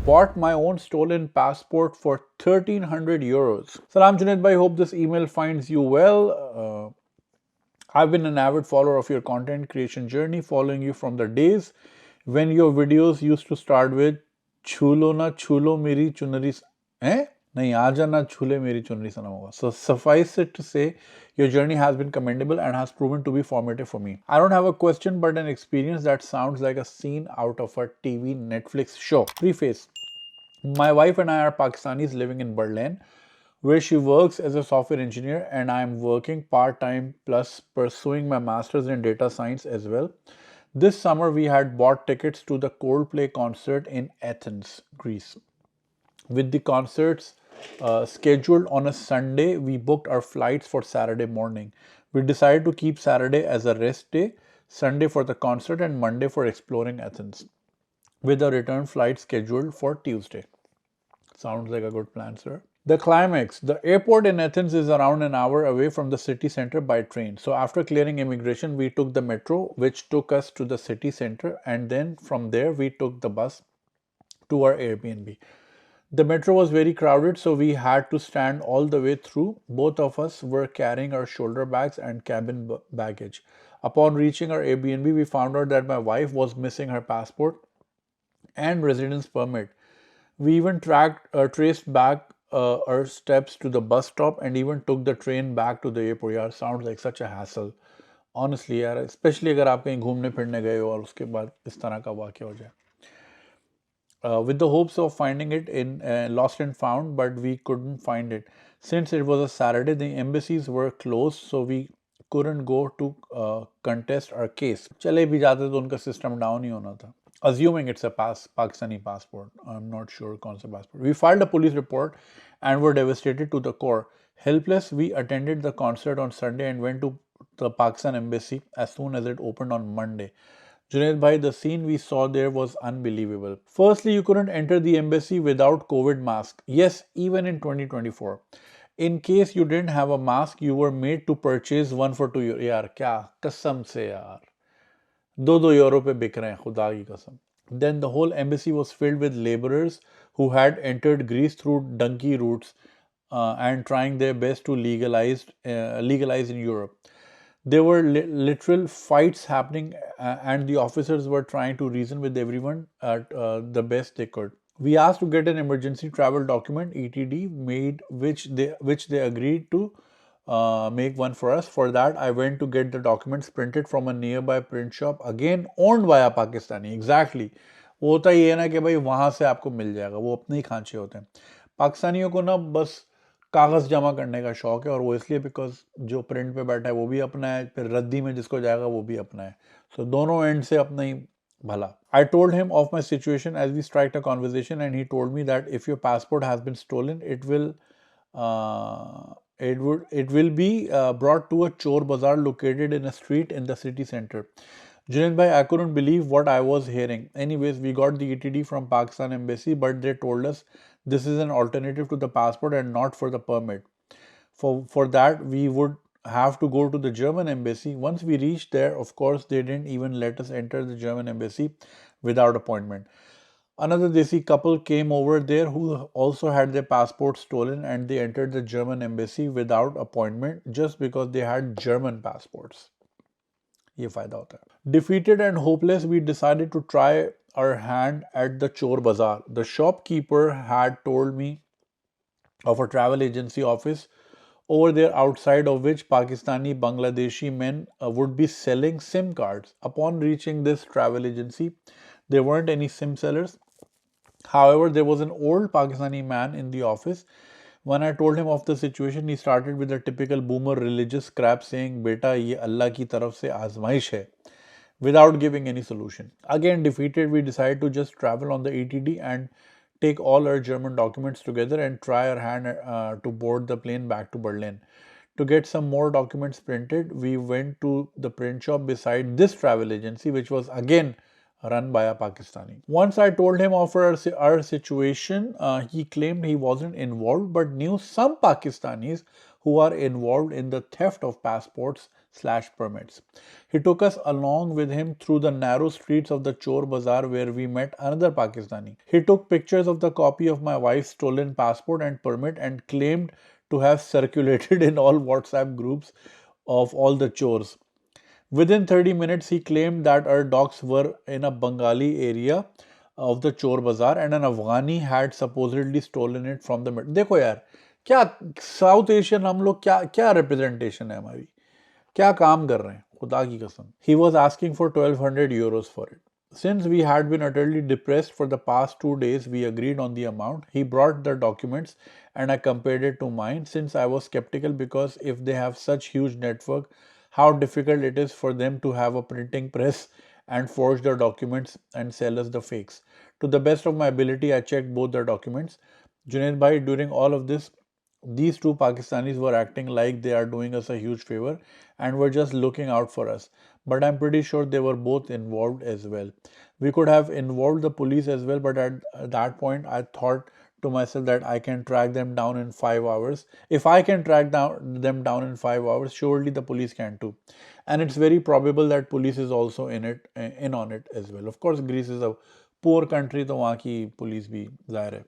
bought my own stolen passport for 1300 euros. Salam Junaid bhai, hope this email finds you well. I've been an avid follower of your content creation journey, following you from the days when your videos used to start with "Chulo na chulo meri chunari." Eh? नहीं आजा ना छूले मेरी चुनरी सनम होगा. So suffice it to say, your journey has been commendable and has proven to be formative for me. I don't have a question but an experience that sounds like a scene out of a TV Netflix show. Preface. My wife and I are Pakistanis living in Berlin, where she works as a software engineer, and I am working part time plus pursuing my master's in data science as well. This summer, we had bought tickets to the Coldplay concert in Athens, Greece. With the concerts scheduled on a Sunday, we booked our flights for Saturday morning. We decided to keep Saturday as a rest day, Sunday for the concert, and Monday for exploring Athens, with a return flight scheduled for Tuesday. Sounds like a good plan, sir. The climax. The airport in Athens is around an hour away from the city center by train. So after clearing immigration, we took the metro, which took us to the city center, and then from there we took the bus to our Airbnb. The metro was very crowded, so we had to stand all the way through. Both of us were carrying our shoulder bags and cabin baggage. Upon reaching our Airbnb, we found out that my wife was missing her passport and residence permit. We even traced back our steps to the bus stop and even took the train back to the airport. यार, sounds like such a hassle. Honestly यार, especially अगर आप कहीं घूमने फिरने गए हो और उसके बाद इस तरह का वाक़या हो जाए. With the hopes of finding it in lost and found, but we couldn't find it. Since it was a Saturday, the embassies were closed, so we couldn't go to contest our case. चले भी जाते तो उनका system down ही होना था. Assuming it's a Pakistani passport, I'm not sure कौन सा passport. We filed a police report and were devastated to the core. Helpless, we attended the concert on Sunday and went to the Pakistan embassy as soon as it opened on Monday. Junaid bhai, the scene we saw there was unbelievable. Firstly, you couldn't enter the embassy without COVID mask. Yes, even in 2024. In case you didn't have a mask, you were made to purchase one for 2 euros. यार क्या कसम से यार 2 euro पे बिक रहे हैं खुदा की कसम. Then the whole embassy was filled with laborers who had entered Greece through donkey routes and trying their best to legalize in Europe. There were literal fights happening, and the officers were trying to reason with everyone at the best they could. We asked to get an emergency travel document (ETD) made, which they agreed to make one for us. For that, I went to get the documents printed from a nearby print shop, again owned by a Pakistani. Exactly. वो होता ही है ना कि भाई वहाँ से आपको मिल जाएगा, वो अपने ही खांचे होते हैं. पाकिस्तानियों को ना बस कागज़ जमा करने का शौक है, और वो इसलिए बिकॉज जो प्रिंट पे बैठा है वो भी अपना है, फिर रद्दी में जिसको जाएगा वो भी अपना है. सो दोनों एंड से अपना ही भला. I told him of my situation as we struck a conversation, and he told me that if your passport has been stolen, it will be brought to a chor bazaar located in a street in the city center. Junaid bhai, I couldn't believe what I was hearing. Anyways, we got the ETD from Pakistan embassy, but they told us this is an alternative to the passport and not for the permit. For that, we would have to go to the German embassy. Once we reached there, of course, they didn't even let us enter the German embassy without appointment. Another Desi couple came over there who also had their passports stolen, and they entered the German embassy without appointment just because they had German passports. ये फायदा होता है. Defeated and hopeless, we decided to try our hand at the Chor Bazaar. The shopkeeper had told me of a travel agency office over there, outside of which Pakistani Bangladeshi men would be selling SIM cards. Upon reaching this travel agency, there weren't any SIM sellers. However, there was an old Pakistani man in the office. When I told him of the situation, he started with a typical boomer religious crap saying, "Beta, ye Allah ki taraf se आजमाइश hai," without giving any solution. Again defeated, we decided to just travel on the ETD and take all our German documents together and try our hand to board the plane back to Berlin. To get some more documents printed, we went to the print shop beside this travel agency, which was again run by a Pakistani. Once I told him of our situation, he claimed he wasn't involved but knew some Pakistanis who are involved in the theft of passports permits. He took us along with him through the narrow streets of the Chor Bazaar where we met another Pakistani. He took pictures of the copy of my wife's stolen passport and permit and claimed to have circulated in all WhatsApp groups of all the chores. Within 30 minutes, he claimed that our dogs were in a Bengali area of the Chor Bazaar and an Afghani had supposedly stolen it from the middle. देखो यार, क्या south Asian हम लोग क्या क्या representation है हमारी, क्या काम कर रहे हैं खुदा की कसम. He was asking for 1200 euros for it. Since we had been utterly depressed for the past 2 days, we agreed on the amount. He brought the documents and I compared it to mine since I was skeptical because if they have such huge network, how difficult it is for them to have a printing press and forge the documents and sell us the fakes. To the best of my ability, I checked both the documents. Junaid bhai, during all of this, these two Pakistanis were acting like they are doing us a huge favor and were just looking out for us. But I'm pretty sure they were both involved as well. We could have involved the police as well, but at that point, I thought to myself that I can track them down in 5 hours. If I can track them down in 5 hours, surely the police can too. And it's very probable that police is also in on it as well. Of course, Greece is a poor country, तो वहाँ की police भी जाहिर है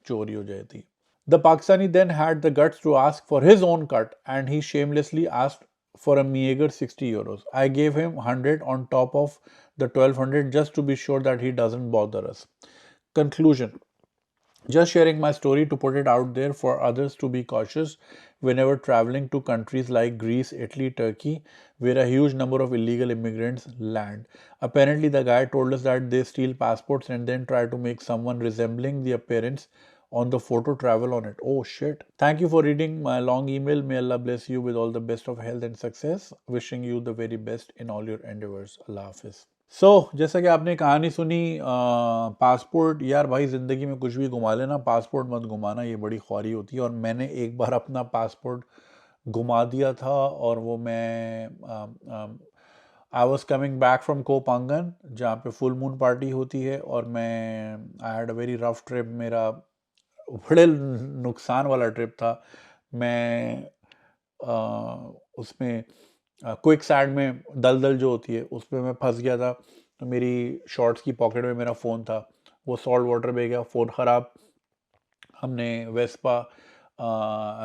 चोरी हो जाती. The Pakistani then had the guts to ask for his own cut and he shamelessly asked for a meager 60 euros. I gave him 100 on top of the 1200 just to be sure that he doesn't bother us. Conclusion. Just sharing my story to put it out there for others to be cautious whenever traveling to countries like Greece, Italy, Turkey, where a huge number of illegal immigrants land. Apparently, the guy told us that they steal passports and then try to make someone resembling the appearance on the photo travel on it. Oh shit. Thank you for reading my long email. May Allah bless you with all the best of health and success. Wishing you the very best in all your endeavors. Allah Hafiz. जैसा कि आपने कहानी सुनी, passport यार भाई ज़िंदगी में कुछ भी घुमा लेना, पासपोर्ट मत घुमाना, ये बड़ी ख्वारी होती है. और मैंने एक बार अपना पासपोर्ट घुमा दिया था और वो मैं I was coming back from Koh Phangan जहाँ पे फुल मून पार्टी होती है और मैं I had a very rough trip. मेरा बड़े नुकसान वाला ट्रिप था. मैं उसमें क्विक सैड में दलदल जो होती है उसमें मैं फंस गया था. तो मेरी शॉर्ट्स की पॉकेट में मेरा फ़ोन था, वो सॉल्ट वाटर में गया, फ़ोन ख़राब. हमने वेस्पा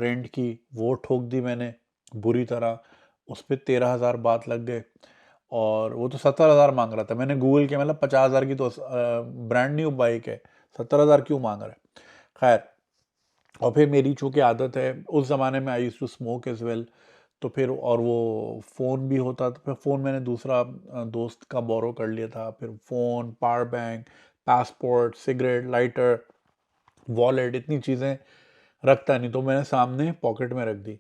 रेंट की, वो ठोक दी मैंने बुरी तरह. उस पर 13,000 बात लग गए और वो तो 70,000 मांग रहा था. मैंने गूगल किया, मतलब 50,000 की तो ब्रांड न्यू बाइक है, 70,000 क्यों मांग रहा है. खैर, और फिर मेरी चूँकि आदत है, उस ज़माने में I used to smoke as well, तो फिर और वो फ़ोन भी होता, तो फिर फ़ोन मैंने दूसरा दोस्त का बोरो कर लिया था. फिर phone, power bank, passport, cigarette, lighter, wallet, इतनी चीज़ें रखता नहीं, तो मैंने सामने पॉकेट में रख दी.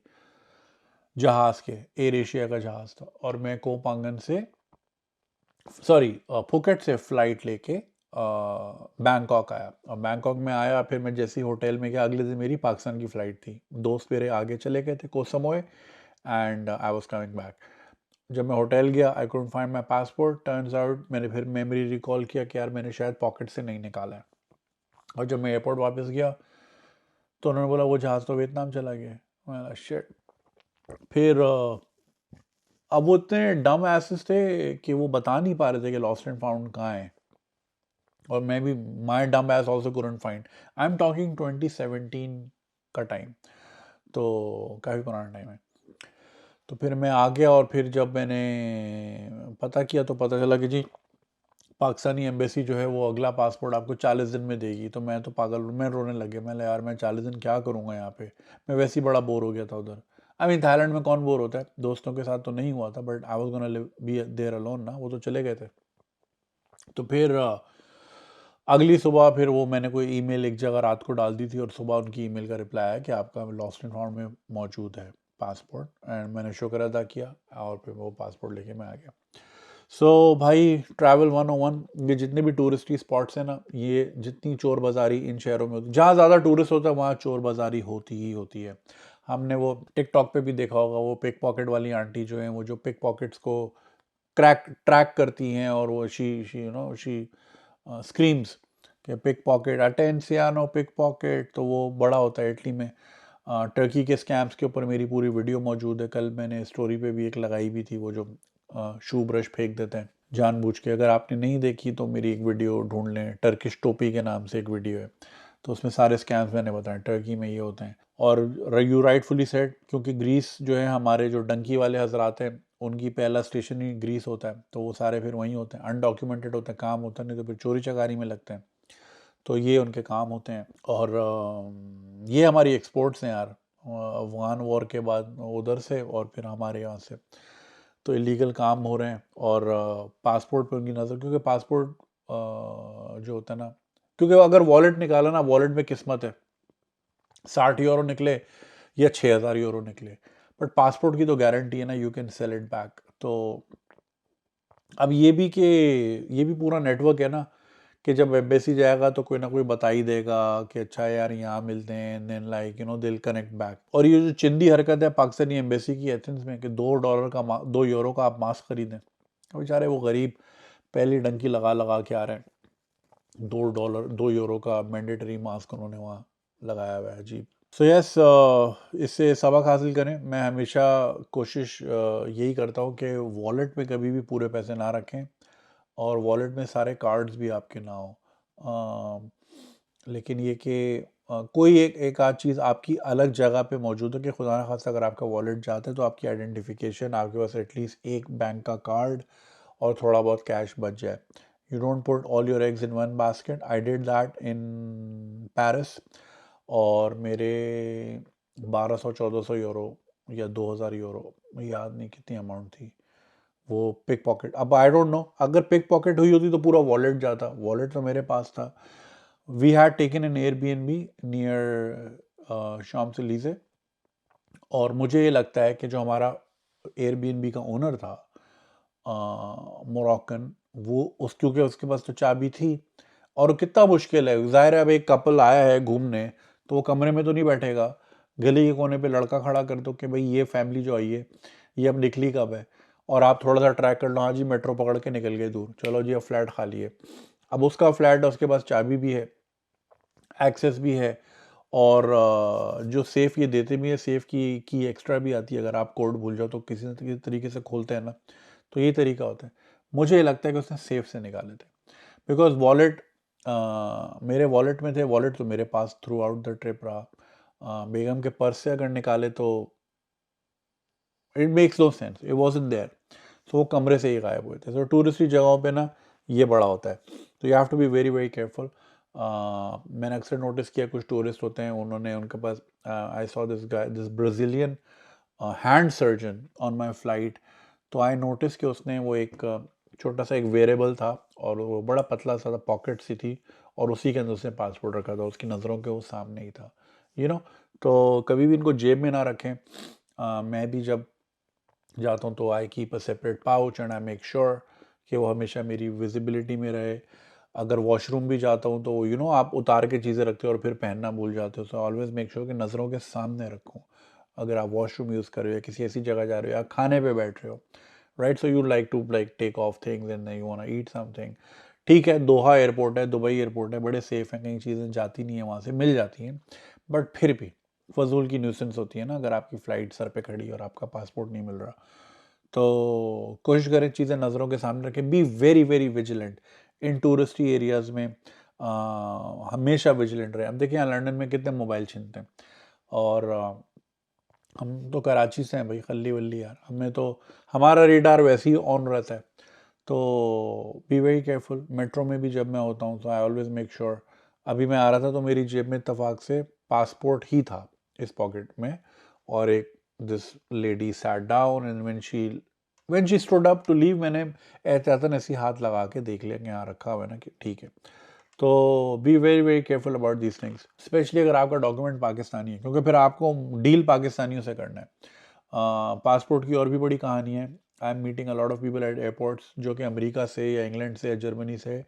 जहाज़ के, एयर एशिया का जहाज़ था और मैं कोपांगन से फुकेट से फ़्लाइट लेके बैंकॉक आया. और बैंकॉक में आया, फिर मैं जैसे ही होटल में गया, अगले दिन मेरी पाकिस्तान की फ़्लाइट थी. दोस्त मेरे आगे चले गए थे Koh Samui and I was coming back. जब मैं होटल गया, I couldn't find my passport. Turns out मैंने फिर मेमोरी रिकॉल किया कि यार मैंने शायद पॉकेट से नहीं निकाला है. और जब मैं एयरपोर्ट वापस गया तो उन्होंने बोला वो जहाज़ तो वियतनाम चला गया. मैंने शिट. फिर अब वो इतने डम एसेस थे कि वो बता नहीं पा रहे थे कि लॉस्ट एंड फाउंड कहाँ है. और मैं भी, माई डम S also couldn't find. I am talking 2017 का टाइम, तो काफ़ी पुराना टाइम है. तो फिर मैं आ गया और फिर जब मैंने पता किया तो पता चला कि जी पाकिस्तानी एम्बेसी जो है वो अगला पासपोर्ट आपको 40 दिन में देगी. तो मैं तो पागल, मैं रोने लगे. मैंने यार मैं 40 दिन क्या करूँगा यहाँ पे. मैं वैसे ही बड़ा बोर हो गया था उधर. आई मीन थाईलैंड में कौन बोर होता है, दोस्तों के साथ तो नहीं हुआ था, but I was gonna live be there alone ना, वो तो चले गए थे. तो फिर अगली सुबह फिर वो मैंने कोई ईमेल एक जगह रात को डाल दी थी और सुबह उनकी ईमेल का रिप्लाई आया कि आपका लॉस्ट एंड फाउंड में मौजूद है पासपोर्ट. एंड मैंने शुक्र अदा किया और फिर वो पासपोर्ट लेके मैं आ गया. भाई ट्रैवल 101, ये जितने भी टूरिस्टी स्पॉट्स हैं ना, ये जितनी चोर बाज़ारी इन शहरों में होती है, जहाँ ज़्यादा टूरिस्ट होता है वहाँ चोर बाज़ारी होती ही होती है. हमने वो टिकटॉक पे भी देखा होगा, वो पिक पॉकेट वाली आंटी जो हैं, वो जो पिक पॉकेट्स को ट्रैक करती हैं और वो शी स्क्रीम्स कि पिक पॉकेट, अटेंसियानो पिक पॉकेट. तो वो बड़ा होता है इटली में. टर्की के स्कैम्स के ऊपर मेरी पूरी वीडियो मौजूद है, कल मैंने स्टोरी पे भी एक लगाई भी थी, वो जो शू ब्रश फेंक देते हैं जानबूझ के। अगर आपने नहीं देखी तो मेरी एक वीडियो ढूंढ लें, टर्किश टोपी के नाम से एक वीडियो है, तो उसमें सारे स्कैम्स मैंने बताए टर्की में ये होते हैं। और यू राइटफुली सेड, क्योंकि ग्रीस जो है, हमारे जो डंकी वाले हजरात हैं उनकी पहला स्टेशन ही ग्रीस होता है, तो वो सारे फिर वहीं होते हैं, अनडॉक्यूमेंटेड होते हैं, काम होता है, नहीं तो फिर चोरी चकारी में लगते हैं, तो ये उनके काम होते हैं। और ये हमारी एक्सपोर्ट्स हैं यार, अफगान वॉर के बाद उधर से और फिर हमारे यहाँ से, तो इलीगल काम हो रहे हैं। और पासपोर्ट पे उनकी नज़र, क्योंकि पासपोर्ट जो होता है ना, क्योंकि अगर वॉलेट निकाला ना, वॉलेट में किस्मत है, 60 यूरो निकले या 6,000 यूरो निकले, बट पासपोर्ट की तो गारंटी है ना, you can sell it back. तो अब ये भी पूरा नेटवर्क है ना, कि जब एम्बेसी जाएगा तो कोई ना कोई बता ही देगा कि अच्छा यार यहाँ मिलते हैं, देन लाइक दिल कनेक्ट बैक। और ये जो चिंदी हरकत है पाकिस्तानी एम्बेसी की एथेंस में, कि $2 का आप मास्क खरीदें, बेचारे वो गरीब पहली डंकी लगा लगा के आ रहे हैं, $2 का मैंडेटरी मास्क उन्होंने वहाँ लगाया हुआ है, अजीब। सो यस, इससे सबक हासिल करें। मैं हमेशा कोशिश यही करता हूँ कि वॉलेट में कभी भी पूरे पैसे ना रखें, और वॉलेट में सारे कार्ड्स भी आपके ना हो। लेकिन ये कि कोई एक आध चीज़ आपकी अलग जगह पे मौजूद है, कि खुदा ना खास्ता अगर आपका वॉलेट जाता है तो आपकी आइडेंटिफिकेशन, आपके पास एटलीस्ट एक बैंक का कार्ड और थोड़ा बहुत कैश बच जाए। You don't put all your eggs in one basket. I did that in Paris, और मेरे 1200-1400 यूरो या 2,000 यूरो, याद नहीं कितनी अमाउंट थी, वो पिक पॉकेट। अब आई डोंट नो, अगर पिक पॉकेट हुई होती तो पूरा वॉलेट जाता, वॉलेट तो मेरे पास था। We had taken an Airbnb near Champs Elysees, और मुझे ये लगता है कि जो हमारा एयरबीएनबी का ओनर था, मोरक्कन, वो क्योंकि उसके पास तो चाबी थी, और कितना मुश्किल है, ज़ाहिर है अब एक कपल आया है घूमने, तो वो कमरे में तो नहीं बैठेगा, गली के कोने पे लड़का खड़ा कर दो कि भाई ये फैमिली जो आई है ये अब निकली कब है, और आप थोड़ा सा ट्रैक कर लो, हाँ जी मेट्रो पकड़ के निकल गए दूर, चलो जी अब फ्लैट खाली है। अब उसका फ्लैट है, उसके पास चाबी भी है, एक्सेस भी है, और जो सेफ़ ये देते भी हैं, सेफ़ की एक्स्ट्रा भी आती है, अगर आप कोड भूल जाओ तो किसी न किसी तरीके से खोलते हैं ना, तो ये तरीका होता है। मुझे लगता है कि उसने सेफ़ से निकाले थे, बिकॉज़ वॉलेट मेरे वॉलेट में थे, वॉलेट तो मेरे पास थ्रू आउट द ट्रिप रहा। बेगम के पर्स से अगर निकाले तो it makes no sense, it wasn't there, तो वो कमरे से ही गायब हुए थे। तो टूरिस्टी जगहों पे ना ये बड़ा होता है, तो you have to be very very careful. मैंने अक्सर नोटिस किया, कुछ टूरिस्ट होते हैं, उन्होंने उनके पास, I saw this Brazilian hand surgeon on my flight, तो आई नोटिस कि उसने वो एक छोटा सा एक वेरेबल था, और वो बड़ा पतला सा था, पॉकेट सी थी, और उसी के अंदर उसने पासपोर्ट रखा था, उसकी नज़रों के वो सामने ही था, तो कभी भी इनको जेब में ना रखें। मैं भी जब जाता हूँ तो I keep a separate pouch, and I make sure कि वो हमेशा मेरी विजिबिलिटी में रहे। अगर वॉशरूम भी जाता हूँ तो आप उतार के चीज़ें रखते हो और फिर पहनना भूल जाते हो, सो ऑलवेज मेक श्योर कि नज़रों के सामने रखूँ। अगर आप वॉशरूम यूज़ कर रहे हो या किसी ऐसी जगह जा रहे हो या खाने पे बैठ रहे हो, right, so you like to take off things and you want to eat something. ठीक है, दोहा एयरपोर्ट है, दुबई एयरपोर्ट है, बड़े सेफ़ हैं, कई चीज़ें जाती नहीं है वहाँ से, मिल जाती हैं, बट फिर भी फजूल की न्यूसेंस होती है ना, अगर आपकी फ़्लाइट सर पे खड़ी है और आपका पासपोर्ट नहीं मिल रहा, तो कोशिश करें चीज़ें नज़रों के सामने रखें। बी वेरी वेरी विजिलेंट इन टूरिस्टी एरियाज़ में, हमेशा विजिलेंट रहे। अब देखिए यहाँ लंदन में कितने मोबाइल छीनते हैं, और हम तो कराची से हैं भाई, खल्ली वल्ली यार, हमें तो हमारा रेडार वैसे ही ऑन रहता है, तो बी वेरी केयरफुल। मेट्रो में भी जब मैं होता हूँ तो आई ऑलवेज मेक श्योर। अभी मैं आ रहा था तो मेरी जेब में इत्तेफाक से पासपोर्ट ही था इस पॉकेट में, और एक this lady sat down, and when she stood up to leave, मैंने एहतियातन ऐसी हाथ लगा के देख लिया कि यहाँ रखा हुआ है ना, कि ठीक है। तो B very very careful about these things, specially अगर आपका डॉक्यूमेंट पाकिस्तानी है, क्योंकि फिर आपको डील पाकिस्तानियों से करना है। पासपोर्ट की और भी बड़ी कहानी है। I am meeting a lot of people at airports जो कि अमेरिका से या इंग्लैंड से या जर्मनी से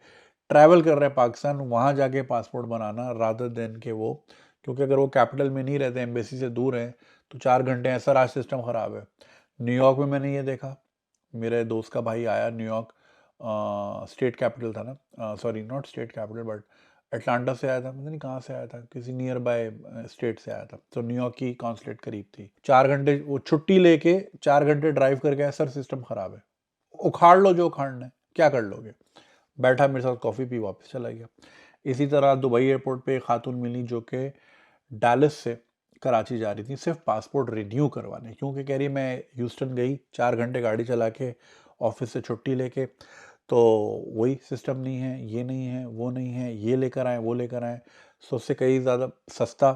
ट्रैवल कर रहे हैं पाकिस्तान, वहाँ जाके पासपोर्ट बनाना रादर देन के वो, क्योंकि अगर वो कैपिटल में नहीं रहते, एम्बेसी से दूर हैं, तो 4 घंटे ऐसा राज सिस्टम ख़राब है। न्यूयॉर्क में मैंने ये देखा, मेरे दोस्त का भाई आया न्यूयॉर्क, स्टेट कैपिटल था ना, sorry not state capital but Atlanta से आया था, पता नहीं कहाँ से आया था, किसी नियर बाय स्टेट से आया था। तो न्यूयॉर्क की कॉन्सुलेट करीब थी। 4 घंटे वो छुट्टी लेके 4 घंटे ड्राइव करके आया, सर सिस्टम खराब है। उखाड़ लो जो उखाड़ना है, क्या कर लोगे। बैठा मेरे साथ कॉफ़ी पी वापस चला गया। इसी तरह दुबई एयरपोर्ट पे एक खातून मिली जो कि डैलस से कराची जा रही थी सिर्फ पासपोर्ट रिन्यू करवाने, क्योंकि कह रही मैं ह्यूस्टन गई 4 घंटे गाड़ी चला के ऑफिस से छुट्टी लेके, तो वही सिस्टम नहीं है, ये नहीं है, वो नहीं है, ये लेकर आए, वो लेकर आए। सो उससे कई ज़्यादा सस्ता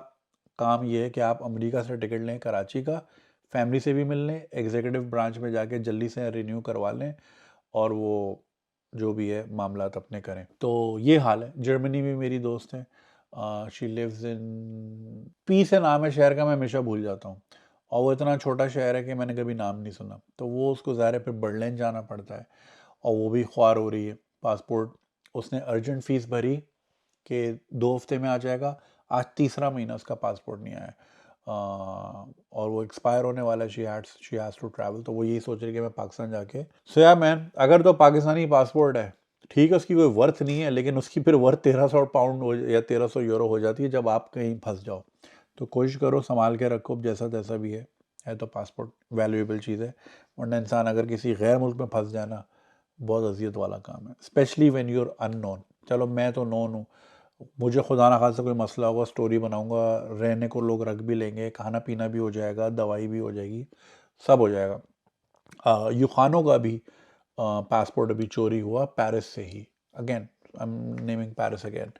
काम ये है कि आप अमेरिका से टिकट लें कराची का, फैमिली से भी मिल लें, एग्जीक्यूटिव ब्रांच में जाके जल्दी से रिन्यू करवा लें, और वो जो भी है मामलात अपने करें। तो ये हाल है। जर्मनी में मेरी दोस्त है, शी लिव्स इन पी से नाम है शहर का, मैं हमेशा भूल जाता हूँ, और वो इतना छोटा शहर है कि मैंने कभी नाम नहीं सुना। तो वो उसको ज़ाहिर है फिर बर्लिन जाना पड़ता है, और वो भी ख्वार हो रही है पासपोर्ट। उसने अर्जेंट फ़ीस भरी कि 2 हफ्ते में आ जाएगा, आज तीसरा महीना उसका पासपोर्ट नहीं आया, और वो एक्सपायर होने वाला है। She has to travel. तो वो यही सोच रही है कि मैं पाकिस्तान जाके, सो या मैन, अगर तो पाकिस्तानी पासपोर्ट है ठीक है, उसकी कोई वर्थ नहीं है, लेकिन उसकी फिर वर्थ 1300 पाउंड हो या 1300 यूरो हो जाती है जब आप कहीं फंस जाओ। तो कोशिश करो संभाल के रखो, जैसा तैसा भी है तो पासपोर्ट वैल्यूएबल चीज़ है, वरना इंसान अगर किसी गैर मुल्क में फंस जाए ना, बहुत अजियत वाला काम है, specially when you are unknown. चलो मैं तो नोन हूँ, मुझे खुदा ना खासा कोई मसला होगा, स्टोरी बनाऊंगा, रहने को लोग रख भी लेंगे, खाना पीना भी हो जाएगा, दवाई भी हो जाएगी, सब हो जाएगा। यूखानो का भी पासपोर्ट अभी चोरी हुआ पेरिस से ही, again I am naming Paris again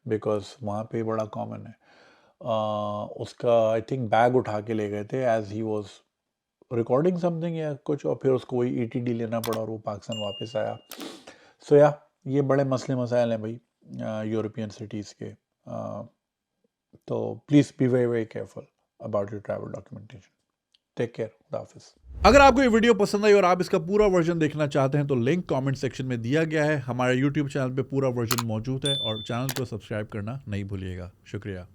because वहाँ पे बड़ा कॉमन है। उसका आई थिंक बैग उठा के ले गए थे as he was recording something या कुछ, और फिर उसको वही ईटीडी लेना पड़ा और वो पाकिस्तान वापस आया। सो या ये बड़े मसले मसाइल हैं भाई यूरोपियन सिटीज़ के। तो please be very very careful about your travel documentation. Take care, खुदा हाफिज़। अगर आपको ये वीडियो पसंद आई और आप इसका पूरा वर्जन देखना चाहते हैं तो लिंक कमेंट सेक्शन में दिया गया है। हमारे यूट्यूब चैनल पे पूरा वर्जन मौजूद है और चैनल को सब्सक्राइब करना नहीं भूलिएगा। शुक्रिया।